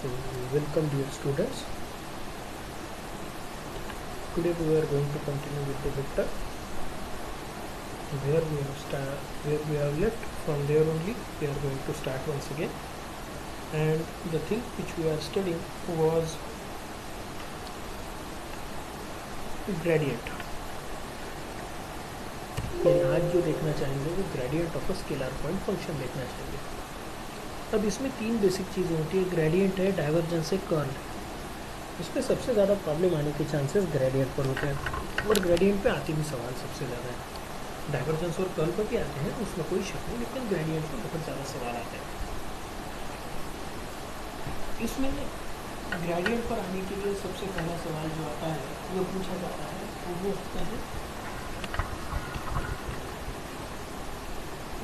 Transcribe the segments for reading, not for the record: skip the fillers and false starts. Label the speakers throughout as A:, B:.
A: So welcome dear students. Today we are going to continue with the vector where we have left. From there only we are going to start once again, and the thing which we are studying was gradient. आज जो देखना चाहेंगे वो gradient of a scalar point function देखना चाहेंगे। अब इसमें तीन बेसिक चीज़ें होती है, ग्रेडियंट है, डाइवर्जेंस है, कर्ल। इसमें सबसे ज़्यादा प्रॉब्लम आने के चांसेस ग्रेडियंट पर होते हैं, और ग्रेडियंट पे आते भी सवाल सबसे ज़्यादा है। डाइवर्जेंस और कर्ल पर भी आते हैं, उसमें कोई शक नहीं, लेकिन ग्रेडियंट पर बहुत ज़्यादा सवाल आते हैं। इसमें ग्रेडियंट पर आने के लिए सबसे पहला सवाल जो आता है, जो पूछा जाता है, वो होता है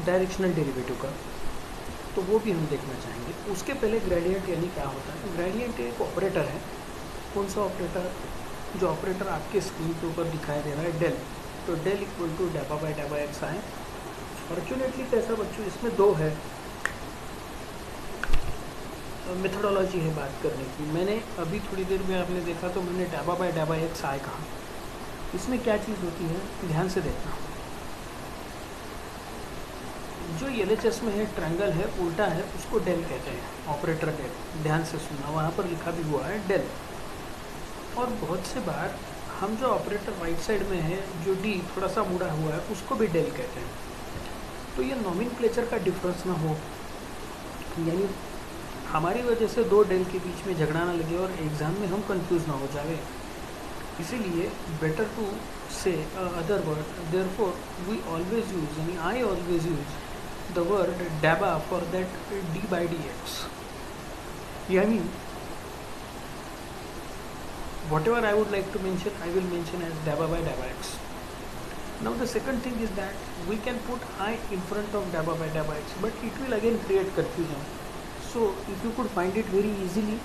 A: डायरेक्शनल डेरिवेटिव का, तो वो भी हम देखना चाहेंगे। उसके पहले ग्रेडियंट यानी क्या होता है। ग्रेडियंट एक ऑपरेटर है। कौन सा ऑपरेटर? जो ऑपरेटर आपके स्क्रीन के ऊपर दिखाई दे रहा है, डेल। तो del equal to daba by daba x i. Fortunately कैसा बच्चों, इसमें दो है मेथडोलॉजी है बात करने की। मैंने अभी थोड़ी देर में आपने देखा तो मैंने डेबा बाई डेबा एक्स आए कहा। इसमें क्या चीज़ होती है, ध्यान से देखना। जो LHS में है ट्रायंगल है, उल्टा है, उसको डेल कहते हैं, ऑपरेटर डेल। ध्यान से सुनना, वहाँ पर लिखा भी हुआ है डेल। और बहुत से बार हम जो ऑपरेटर राइट साइड में है, जो डी थोड़ा सा मुड़ा हुआ है, उसको भी डेल कहते हैं। तो ये नॉमेनक्लेचर का डिफरेंस ना हो, यानी हमारी वजह से दो डेल के बीच में झगड़ा ना लगे और एग्ज़ाम में हम कंफ्यूज ना हो जाए, इसीलिए better to say other word. Therefore we always use, यानी I always use the word daba for that d by dx, yani whatever I would like to mention, I will mention as daba by daba x. Now the second thing is that we can put I in front of daba by daba x, but it will again create confusion. So if you could find it very easily,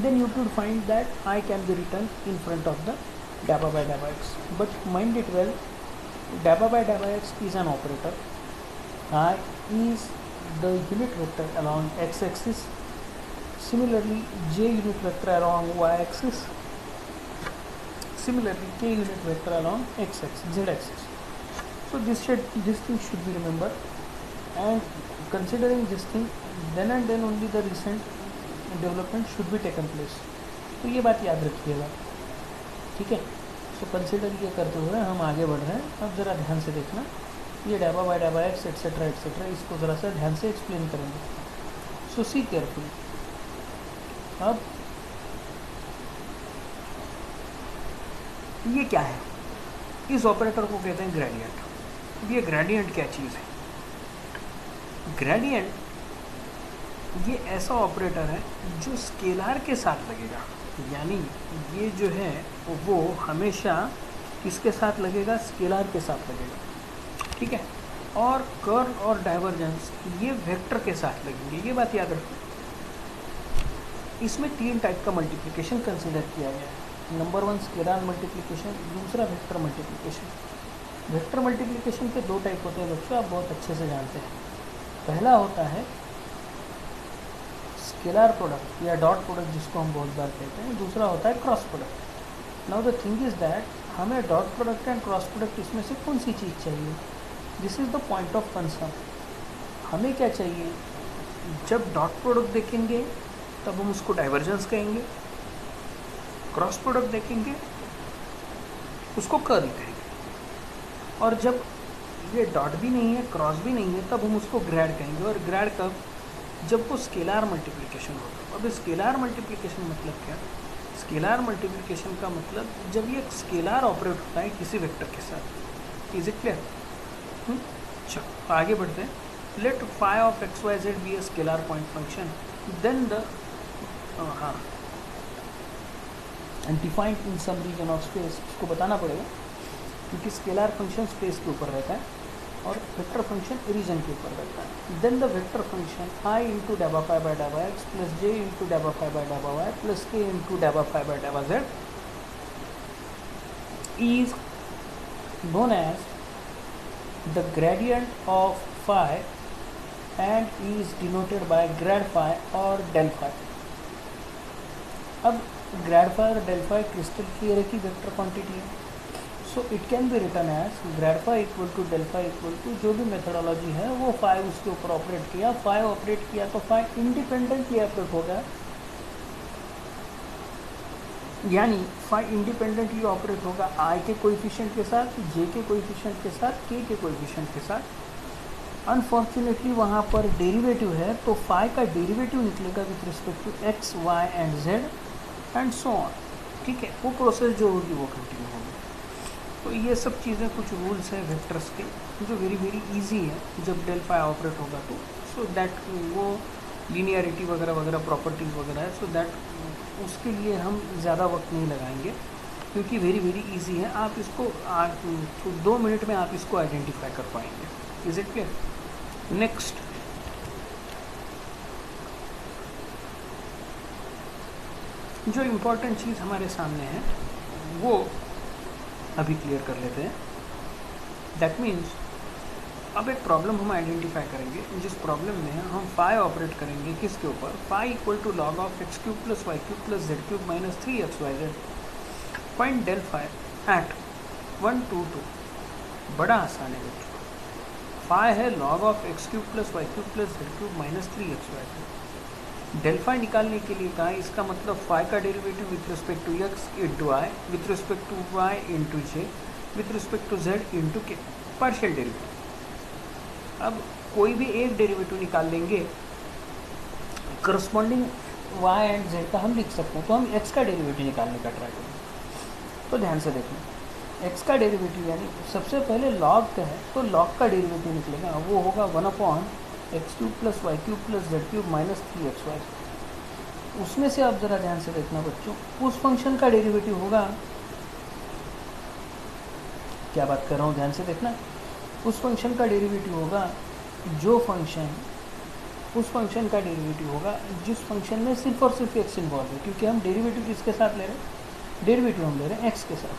A: then you could find that I can be written in front of the daba by daba x. But mind it well, daba by daba x is an operator. I is the unit vector along x-axis. Similarly, j unit vector along y-axis. Similarly, k unit vector along x-axis, z-axis. So this thing should be remembered, and considering this thing, then and then only the recent development should be taken place. तो ये बात याद रखिएगा, ठीक है। So consider ये करते हुए हम आगे बढ़ रहे हैं। अब ज़रा ध्यान से देखना, ये डेबा by daba x etcetera etcetera, इसको ज़रा सा ध्यान से एक्सप्लेन करेंगे। सो सी केयरफुली। अब ये क्या है, इस ऑपरेटर को कहते हैं ग्रेडियंट। ये ग्रेडियंट क्या चीज़ है? ग्रेडियंट ये ऐसा ऑपरेटर है जो स्केलार के साथ लगेगा, यानी ये जो है वो हमेशा किसके साथ लगेगा? स्केलार के साथ लगेगा, ठीक है। और कर्ल और डाइवर्जेंस ये वेक्टर के साथ लगेंगे, ये बात याद रखो। इसमें तीन टाइप का मल्टीप्लिकेशन कंसिडर किया गया है। नंबर 1 स्केलर मल्टीप्लिकेशन, दूसरा वेक्टर मल्टीप्लिकेशन। वेक्टर मल्टीप्लिकेशन के दो टाइप होते हैं बच्चों, आप बहुत अच्छे से जानते हैं। पहला होता है स्केलर प्रोडक्ट या डॉट प्रोडक्ट, जिसको हम बहुत बार कहते हैं। दूसरा होता है cross product. Now the thing is that हमें dot product and cross product इसमें से कौन सी चीज़ चाहिए? This is the point of concern. हमें क्या चाहिए? जब डॉट प्रोडक्ट देखेंगे तब हम उसको डाइवर्जेंस कहेंगे, क्रॉस प्रोडक्ट देखेंगे उसको कर्ल कहेंगे, और जब ये डॉट भी नहीं है, क्रॉस भी नहीं है, तब हम उसको ग्रेड कहेंगे। और ग्रेड कब? जब वो स्केलर मल्टीप्लिकेशन होगा। अब स्केलर मल्टीप्लिकेशन मतलब क्या? स्केलर मल्टीप्लिकेशन का मतलब जब ये स्केलर ऑपरेट होता है किसी वेक्टर के साथ। Is it clear? चलो आगे बढ़ते हैं। Let phi of x y z be a scalar point function, then the defined in some region of space. इसको बताना पड़ेगा क्योंकि स्केलर फंक्शन स्पेस के ऊपर रहता है और वेक्टर फंक्शन रीजन के ऊपर रहता है। Then the vector function i into daba phi by daba x plus j into daba phi by daba y plus k into daba phi by daba z is known as the gradient of phi and is denoted by grad phi or del phi. अब grad phi और del phi crystal clear है कि vector quantity है, so it can be written as grad phi equal to del phi equal to जो भी methodology है वो phi उसके ऊपर ऑपरेट किया, फाई ऑपरेट किया तो फाई इंडिपेंडेंटली ऑपरेट हो गया, यानी फाई इंडिपेंडेंटली ऑपरेट होगा आई के कोएफिशिएंट के साथ, जे के कोएफिशिएंट के साथ, के कोएफिशिएंट के साथ। अनफॉर्चुनेटली वहाँ पर डेरिवेटिव है तो फाई का डेरिवेटिव निकलेगा with respect to x y and z and so on, ठीक है। वो प्रोसेस जो होगी वो कंटिन्यू होगी। तो ये सब चीज़ें कुछ रूल्स हैं वेक्टर्स के जो वेरी वेरी इजी है जब डेल फाई ऑपरेट होगा तो, सो दैट वो लीनियरिटी वगैरह वगैरह प्रॉपर्टीज़ वगैरह है, सो दैट उसके लिए हम ज़्यादा वक्त नहीं लगाएंगे क्योंकि वेरी वेरी इजी है। आप इसको 2 मिनट में आप इसको आइडेंटिफाई कर पाएंगे। Is it clear? नेक्स्ट, जो इम्पोर्टेंट चीज़ हमारे सामने है वो अभी क्लियर कर लेते हैं। दैट मीन्स अब एक प्रॉब्लम हम आइडेंटिफाई करेंगे जिस प्रॉब्लम में हम फाई ऑपरेट करेंगे किसके ऊपर, phi equal to log of x cube plus y cube plus z cube minus 3xyz। Find del phi at 1 2 2। बड़ा आसान है बच्चों। फाई है log of x cube plus y cube plus z cube minus 3xyz। Del phi निकालने के लिए कहा, इसका मतलब फाई का derivative with respect to x into i, with respect to y into j, with respect to Z into के, partial derivative. अब कोई भी एक डेरिवेटिव निकाल लेंगे, करस्पॉन्डिंग वाई एंड जेड का हम लिख सकते हैं, तो हम एक्स का डेरिवेटिव निकालने का ट्राई करेंगे। तो ध्यान से देखना, एक्स का डेरिवेटिव यानी सबसे पहले लॉग का है तो लॉग का डेरिवेटिव निकलेगा, वो होगा 1 x cube plus y cube plus z cube minus 3xy। उसमें से आप ज़रा ध्यान से देखना बच्चों, उस फंक्शन का डेरिवेटिव होगा, क्या बात कर रहा हूँ ध्यान से देखना, उस फंक्शन का डेरिवेटिव होगा जो फंक्शन, उस फंक्शन का डेरिवेटिव होगा जिस फंक्शन में सिर्फ और सिर्फ एक्स इन्वॉल्व है, क्योंकि हम डेरिवेटिव किसके साथ ले रहे हैं, डेरिवेटिव हम ले रहे हैं एक्स के साथ।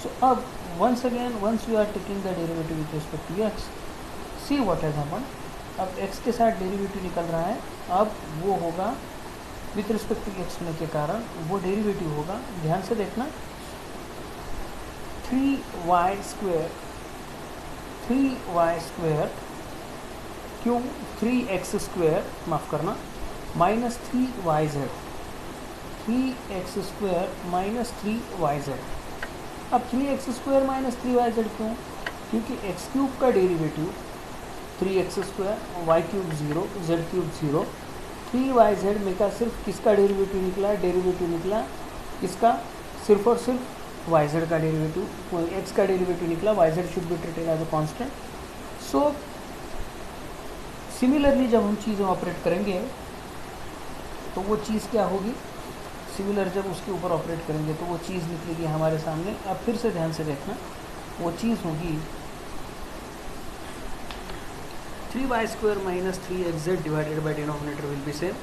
A: सो अब once again once you are taking the derivative with respect to x, see what has happened। अब x के साथ डेरिवेटिव निकल रहा है, अब वो होगा विथ रिस्पेक्ट टू x होने के कारण वो डेरिवेटिव होगा, ध्यान से देखना, 3y स्क्वेयर क्यों 3x स्क्वेयर, माफ़ करना, minus 3yz, 3x square minus 3yz। अब 3x स्क्वायर माइनस 3yz क्यों, क्योंकि x क्यूब का derivative 3x square, y cube 0, z cube 0, 3yz में का सिर्फ किसका डेरिवेटिव निकला, डेरिवेटिव निकला किसका, सिर्फ और सिर्फ yz का डेरिवेटिव, x का डेरिवेटिव निकला, yz should be treated as a constant. So similarly जब हम चीज़ें ऑपरेट करेंगे तो वो चीज़ क्या होगी, सिमिलर जब उसके ऊपर ऑपरेट करेंगे तो वो चीज़ निकलेगी हमारे सामने। अब फिर से ध्यान से देखना, वो चीज़ होगी 3y square minus 3xz divided by denominator will be same.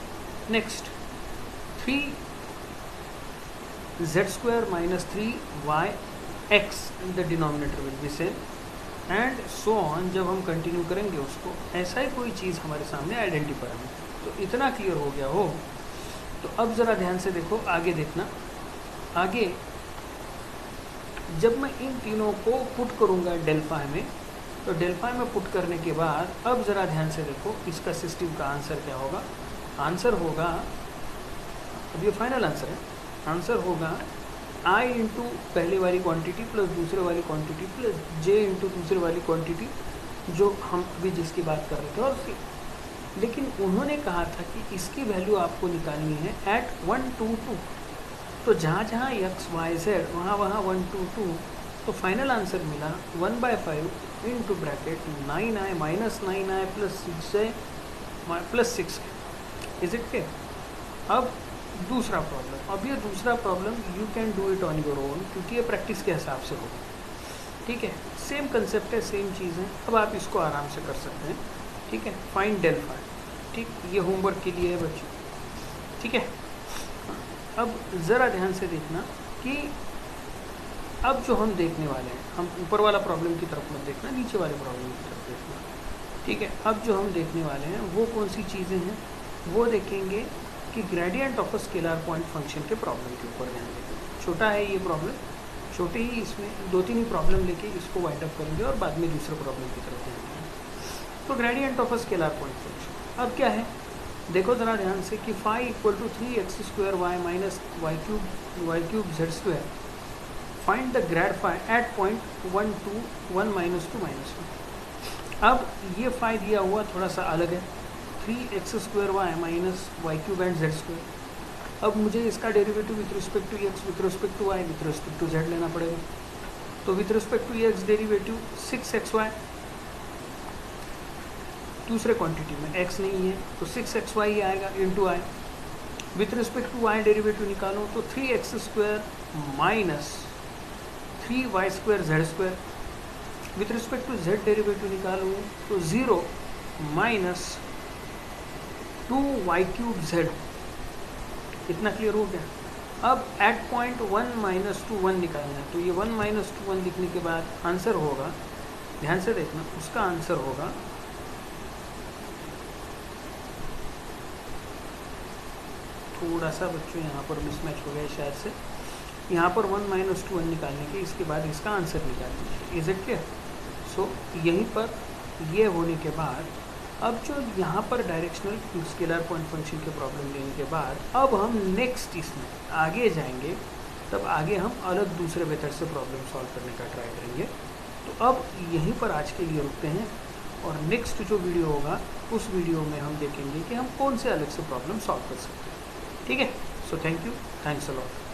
A: Next 3z square minus 3yx in the denominator will be same and so on. जब हम कंटिन्यू करेंगे उसको, ऐसा ही कोई चीज़ हमारे सामने आइडेंटिफाई होगी। तो इतना क्लियर हो गया हो तो अब ज़रा ध्यान से देखो, आगे देखना, आगे जब मैं इन तीनों को पुट करूँगा डेल फाई में, तो डेल फाई में पुट करने के बाद अब ज़रा ध्यान से देखो इसका सिस्टम का आंसर क्या होगा। आंसर होगा, अब ये फाइनल आंसर है, आंसर होगा i इंटू पहले वाली क्वांटिटी प्लस दूसरे वाली क्वांटिटी प्लस j इंटू दूसरे वाली क्वांटिटी, जो हम अभी जिसकी बात कर रहे थे। और लेकिन उन्होंने कहा था कि इसकी वैल्यू आपको निकालनी है एट 1 2 2, तो जहाँ जहाँ x y z वहाँ 1 2 2, तो फाइनल आंसर मिला 1/5 into bracket 9i minus 9i plus 6i plus 6। Is it clear? अब दूसरा प्रॉब्लम, अब ये दूसरा problem you can do it on your own, क्योंकि ये प्रैक्टिस के हिसाब से होगा, ठीक है। सेम कंसेप्ट है, सेम चीज़ है, अब आप इसको आराम से कर सकते हैं, ठीक है। फाइंड डेल फाई, ठीक, ये होमवर्क के लिए है बच्चों, ठीक है। अब ज़रा ध्यान से देखना कि अब जो हम देखने वाले हैं, हम ऊपर वाला प्रॉब्लम की तरफ मत देखना, नीचे वाले प्रॉब्लम की तरफ देखना, ठीक है। अब जो हम देखने वाले हैं वो कौन सी चीज़ें हैं, वो देखेंगे कि gradient of a scalar point function के प्रॉब्लम के ऊपर ध्यान देंगे। छोटा है ये प्रॉब्लम, छोटे ही इसमें 2-3 ही प्रॉब्लम लेके इसको वाइंड अप करेंगे और बाद में दूसरे प्रॉब्लम की तरफ ध्यान देंगे। तो gradient of a scalar point function अब क्या है, देखो ज़रा ध्यान से कि phi equal to 3x² y minus y cube z square, find the grad phi at point 1, 2, 1, -2, -1। अब ये फाई दिया हुआ थोड़ा सा अलग है, 3x² y minus y cube and z square. अब मुझे इसका derivative with respect to x, with respect to y, with respect to z लेना पड़ेगा। तो with respect to x derivative 6xy, दूसरे क्वांटिटी में x नहीं है तो 6xy ही आएगा into i. With respect to y derivative निकालो तो 3x² minus 3y² z square. With respect to z derivative निकालो तो 0 माइनस 2y³ z। इतना क्लियर हो गया। अब एट पॉइंट 1, -2, 1 निकालना है, तो ये 1, -2, 1 लिखने के बाद आंसर होगा, ध्यान से देखना, उसका आंसर होगा थोड़ा सा बच्चों यहाँ पर मिसमैच हो गया शायद से, यहाँ पर 1, -2, 1 निकालने के इसके बाद इसका आंसर निकाल दीजिए। Is it clear? सो यहीं पर ये होने के बाद अब जो यहाँ पर डायरेक्शनल स्केलर पॉइंट फंक्शन के प्रॉब्लम लेने के बाद अब हम नेक्स्ट इसमें आगे जाएंगे, तब आगे हम अलग दूसरे मेथड से प्रॉब्लम सॉल्व करने का ट्राई करेंगे। तो अब यहीं पर आज के लिए रुकते हैं और नेक्स्ट जो वीडियो होगा उस वीडियो में हम देखेंगे कि हम कौन से अलग से प्रॉब्लम सॉल्व कर सकते हैं। ठीक है? So thank you, thanks a lot.